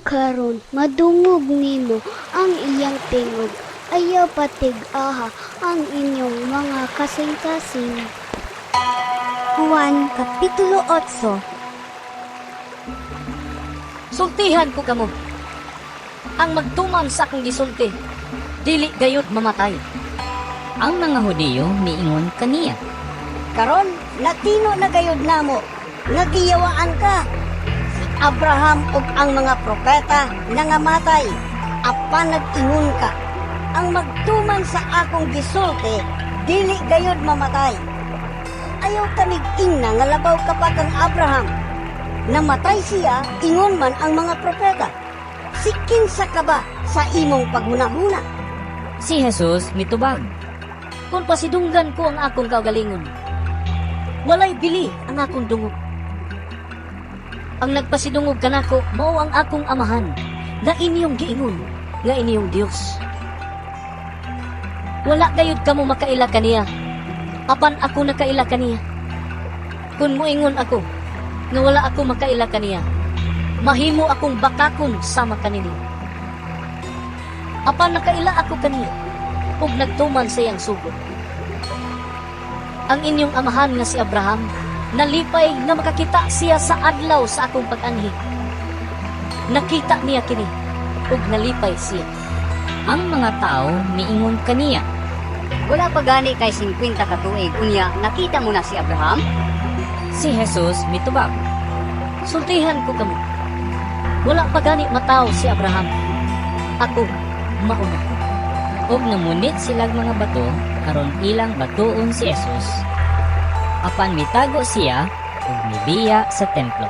karon madungog nimo ang iyang tingog. Ayaw patig-aha ang inyong mga kasing-kasing. Juan Kapitulo 8. Sultihan ko kamo. Ang magtuman sa akong gisulti, dili gayud mamatay. Ang mga Hudiyo miingon kaniya, Karon, natino na gayod namo, nagiyawaan ka. Si Abraham ug ang mga propeta nangamatay, apan nag-ingon ka. Ang magtuman sa akong gisulti, dili gayod mamatay. Ayaw kanig-ingna nga labaw ka pa kang Abraham. Namatay siya, ingon man ang mga propeta. Sikin sa kaba sa imong paghunahuna. si Jesus mitubag. Kung pasidunggan ko ang akong kaugalingon, walay bili ang akong dungog. Ang nagpasidungog kanako mao ang akong amahan, na inyong giingon nga inyong Dios. Wala gayud kamo makaila kaniya, apan ako nakaila kaniya. Kung moingon ako nga wala ako makaila kaniya, mahimo akong bakakon sama kanini. Apan nakaila ako kaniya, ug nagtuman sa iyang sugod. Ang inyong amahan nga si Abraham, nalipay nga makakita siya sa adlaw sa akong pag-anhi. Nakita niya kini, ug nalipay siya. Ang mga tao miingon kaniya, Wala pa gani kay 50 katuig, unya nakita mo na si Abraham? si Jesus mitubag. Sultihan ko kamo. Wala pa gani mataw si Abraham. Ako, mauna. Ug namunit silang mga bato aron ilang batuon si Jesus. Apan mitago siya ug mibiya sa templo.